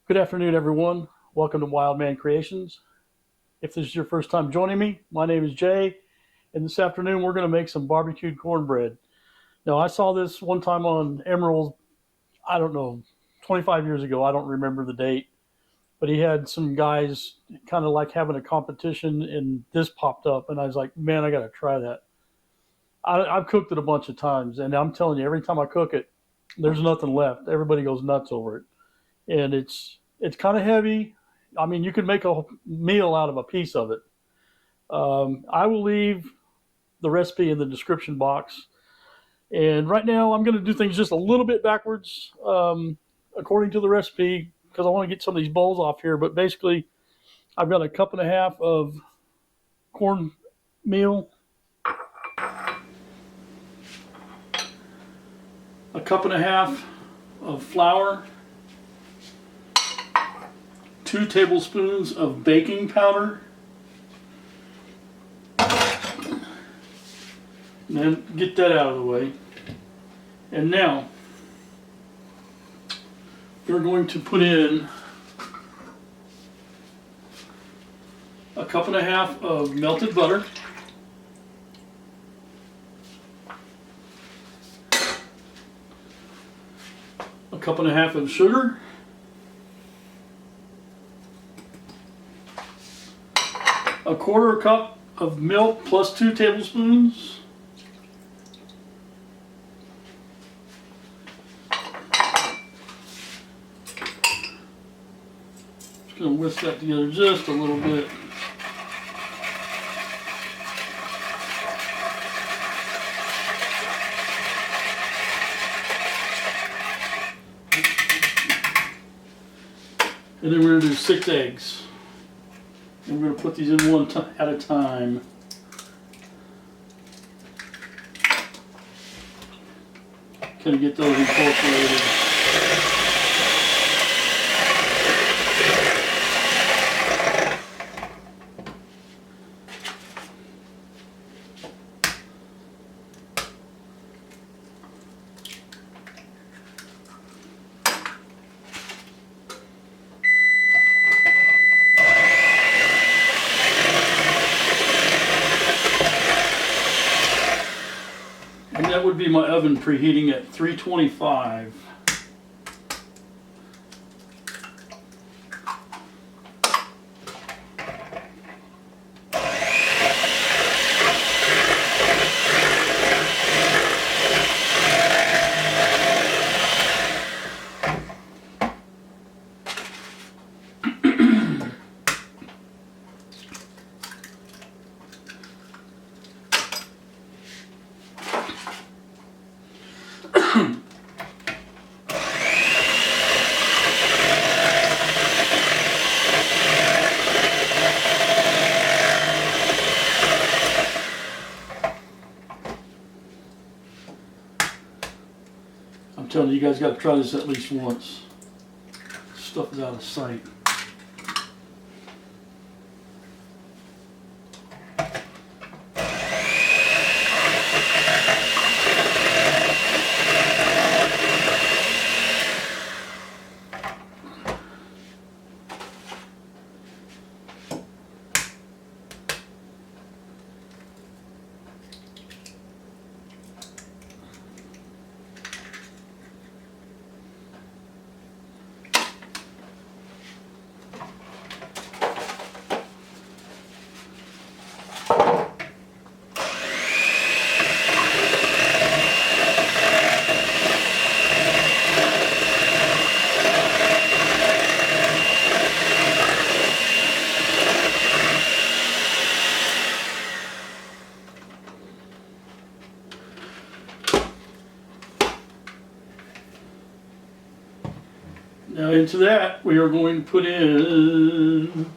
Good afternoon, everyone. Welcome to Wild Man Creations. If this is your first time joining me, my name is Jay, and this afternoon we're going to make some barbecued cornbread. Now, I saw this one time on Emeril, I don't know, 25 years ago. I don't remember the date, but he had some guys kind of like having a competition, and this popped up, and I was like, man, I got to try that. I've cooked it a bunch of times, and I'm telling you, every time I cook it, there's nothing left. Everybody goes nuts over it, and it's kind of heavy. I mean, you could make a meal out of a piece of it. I will leave the recipe in the description box. And right now, I'm going to do things just a little bit backwards, according to the recipe, because I want to get some of these bowls off here. But basically, I've got a cup and a half of cornmeal, a cup and a half of flour, 2 tablespoons of baking powder, and then get that out of the way. And now we're going to put in a cup and a half of melted butter, a cup and a half of sugar, a quarter cup of milk plus 2 tablespoons, just going to whisk that together just a little bit. And then we're going to do 6 eggs. And we're going to put these in one at a time. Kind of get those incorporated. And that would be my oven preheating at 325. I'm telling you, you guys got to try this at least once. Stuff is out of sight. Now into that we are going to put in,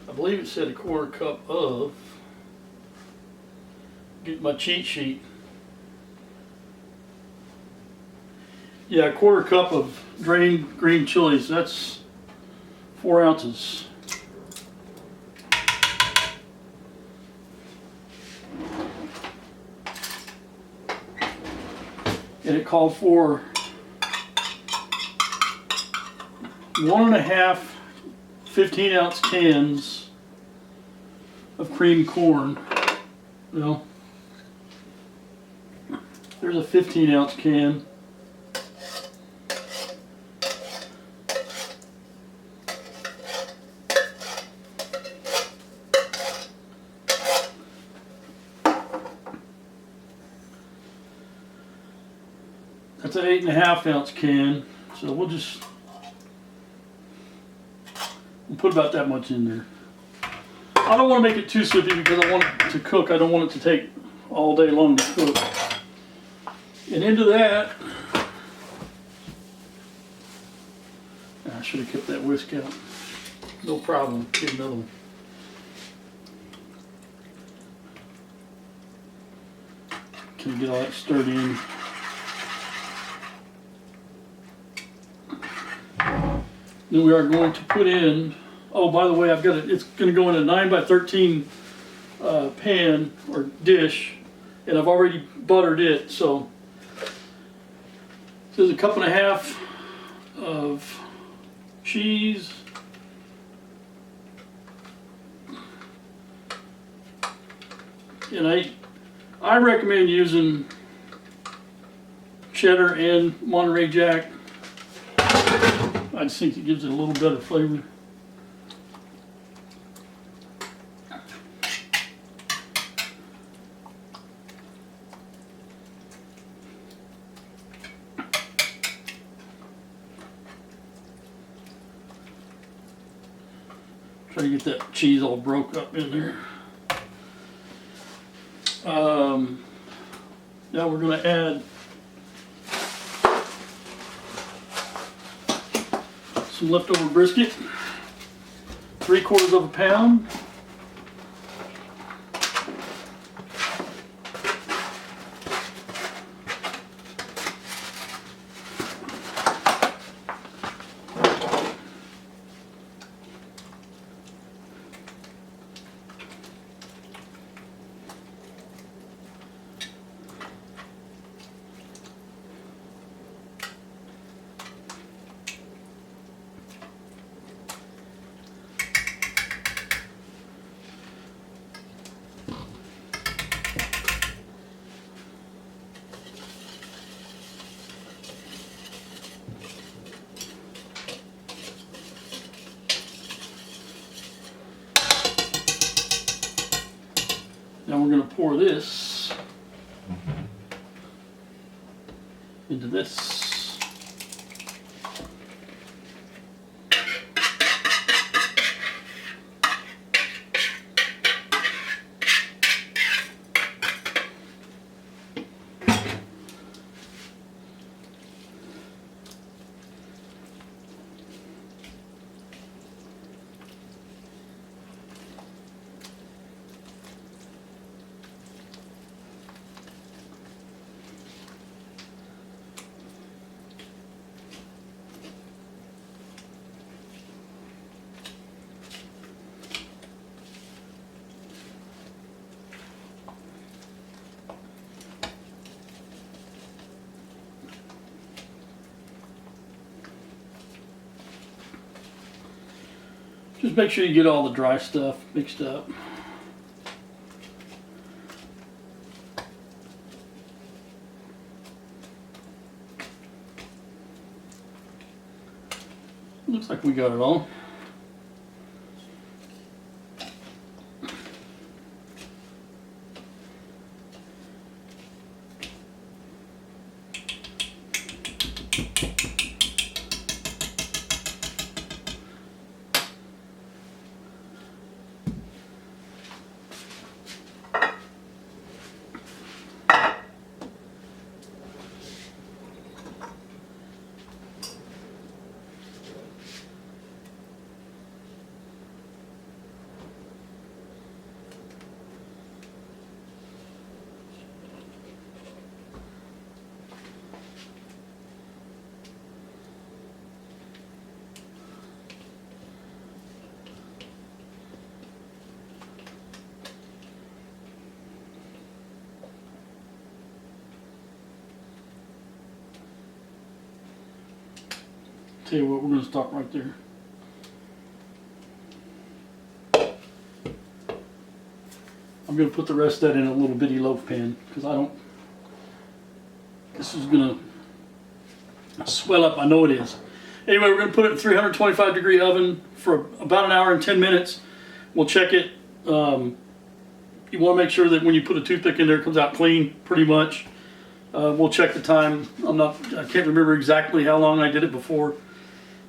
I believe it said a quarter cup of, get my cheat sheet. Yeah, a quarter cup of drained green chilies. That's 4 ounces. And it called for 1.5 15-ounce cans of creamed corn. No, there's a 15-ounce can. That's an 8.5-ounce can, so we'll put about that much in there. I don't want to make it too soupy because I want it to cook. I don't want it to take all day long to cook. And into that, I should have kept that whisk out. No problem. Get another one. Can you get all that stirred in? Then we are going to put in, oh, by the way, I've got it, it's going to go in a 9x13 pan or dish, and I've already buttered it. So there's a 1.5 cups of cheese, and I recommend using cheddar and Monterey Jack. I just think it gives it a little better flavor. Try to get that cheese all broke up in there. Now we're going to add some leftover brisket, 3/4 pound. Now we're going to pour this into this. Just make sure you get all the dry stuff mixed up. Looks like we got it all. Tell you what, we're going to stop right there. I'm going to put the rest of that in a little bitty loaf pan because this is going to swell up. I know it is. Anyway, we're going to put it in 325 degree oven for about an hour and 10 minutes. We'll check it. You want to make sure that when you put a toothpick in there, it comes out clean, pretty much. We'll check the time. I can't remember exactly how long I did it before.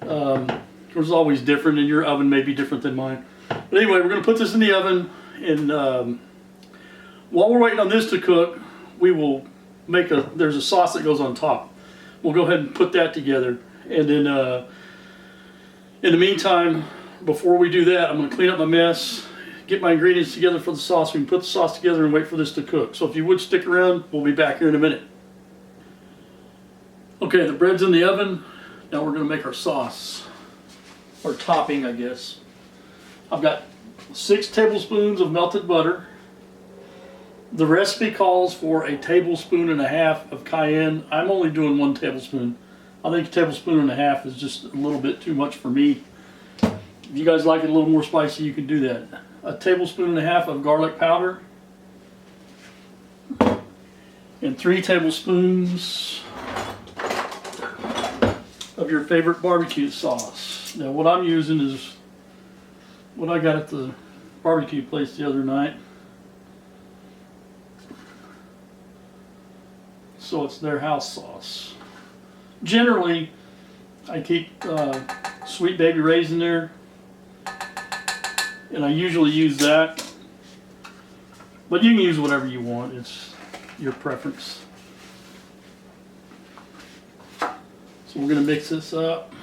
It was always different, and your oven may be different than mine. But anyway, we're going to put this in the oven, and while we're waiting on this to cook, we will there's a sauce that goes on top. We'll go ahead and put that together, and then in the meantime, before we do that, I'm going to clean up my mess, get my ingredients together for the sauce. We can put the sauce together and wait for this to cook. So if you would stick around, we'll be back here in a minute. Okay, the bread's in the oven. Now we're going to make our sauce, or topping, I guess. I've got 6 tablespoons of melted butter. The recipe calls for a tablespoon and a half of cayenne. I'm only doing 1 tablespoon. I think a tablespoon and a half is just a little bit too much for me. If you guys like it a little more spicy, you can do that. A tablespoon and a half of garlic powder. And 3 tablespoons of your favorite barbecue sauce. Now what I'm using is what I got at the barbecue place the other night. So it's their house sauce. Generally, I keep Sweet Baby Ray's in there, and I usually use that. But you can use whatever you want. It's your preference. So we're going to mix this up.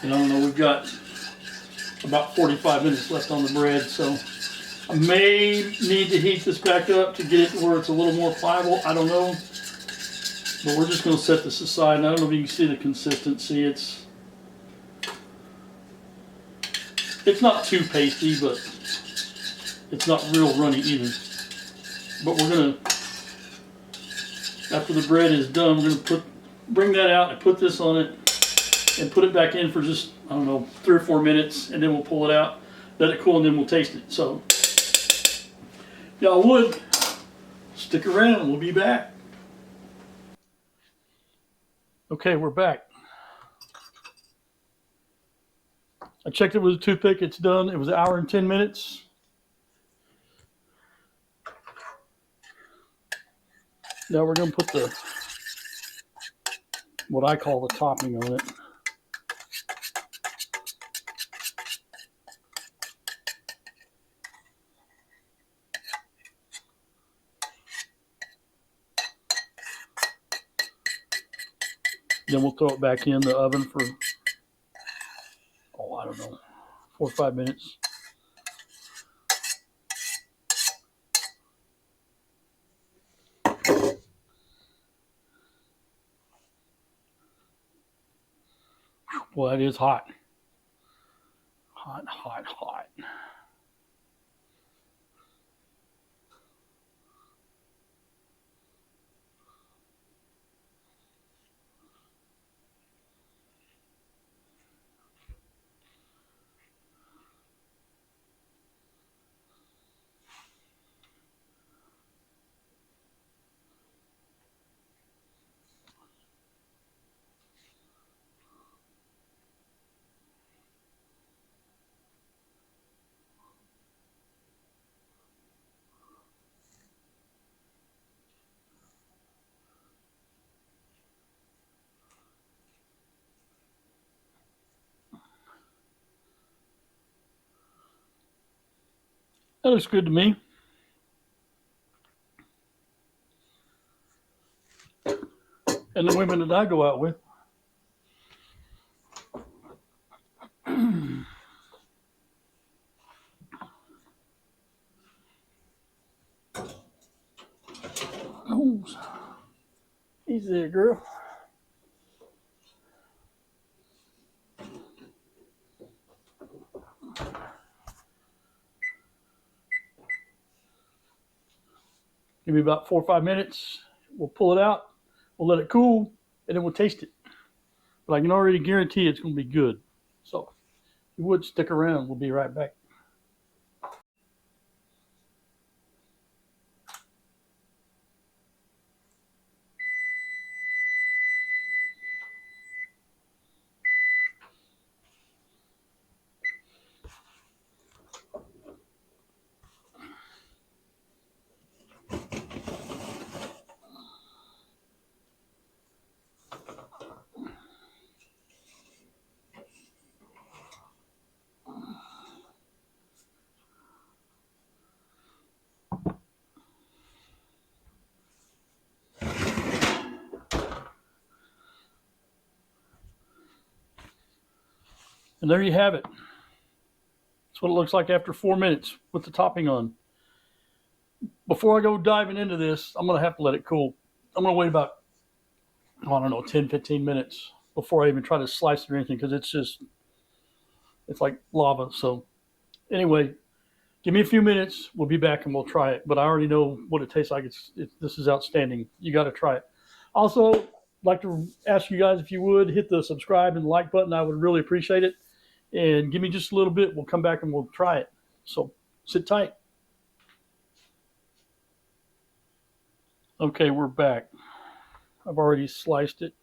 And I don't know, we've got about 45 minutes left on the bread, so I may need to heat this back up to get it to where it's a little more pliable. I don't know. But we're just going to set this aside, and I don't know if you can see the consistency. It's not too pasty, but it's not real runny either. But we're going to, after the bread is done, we're going to bring that out and put this on it and put it back in for just, I don't know, 3 or 4 minutes, and then we'll pull it out, let it cool, and then we'll taste it. So, y'all would stick around, we'll be back. Okay, we're back. I checked it with a toothpick, it's done. It was an hour and 10 minutes. Now we're going to put what I call the topping on it. Then we'll throw it back in the oven for, I don't know, 4 or 5 minutes. Well, that is hot. Hot, hot, hot. That looks good to me. And the women that I go out with. Oh, easy there, girl. Give me about 4 or 5 minutes. We'll pull it out. We'll let it cool, and then we'll taste it. But I can already guarantee it's going to be good. So if you would stick around, we'll be right back. And there you have it. That's what it looks like after 4 minutes with the topping on. Before I go diving into this, I'm going to have to let it cool. I'm going to wait about, I don't know, 10, 15 minutes before I even try to slice it or anything, because it's like lava. So anyway, give me a few minutes. We'll be back and we'll try it. But I already know what it tastes like. This is outstanding. You got to try it. Also, I'd like to ask you guys if you would hit the subscribe and like button. I would really appreciate it. And give me just a little bit. We'll come back and we'll try it. So sit tight. Okay, we're back. I've already sliced it.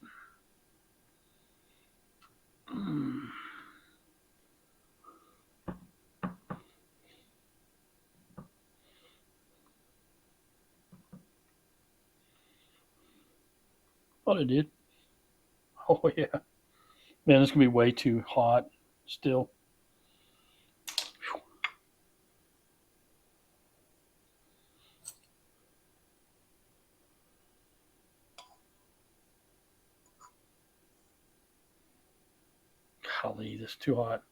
Thought I did. Oh, yeah. Man, this is going to be way too hot still. Golly, this is too hot.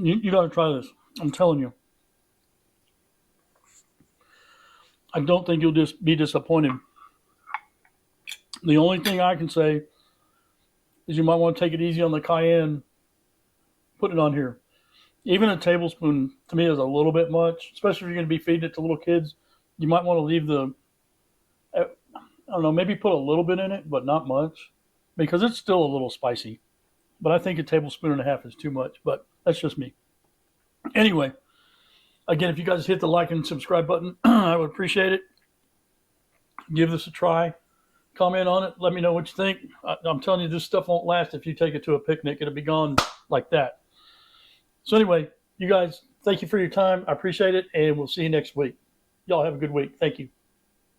You got to try this. I'm telling you. I don't think you'll just be disappointed. The only thing I can say is you might want to take it easy on the cayenne. Put it on here. Even a tablespoon to me is a little bit much, especially if you're going to be feeding it to little kids. You might want to leave I don't know, maybe put a little bit in it, but not much, because it's still a little spicy. But I think a tablespoon and a half is too much, but that's just me. Anyway, again, if you guys hit the like and subscribe button, I would appreciate it. Give this a try. Comment on it. Let me know what you think. I'm telling you, this stuff won't last if you take it to a picnic. It'll be gone like that. So anyway, you guys, thank you for your time. I appreciate it, and we'll see you next week. Y'all have a good week. Thank you.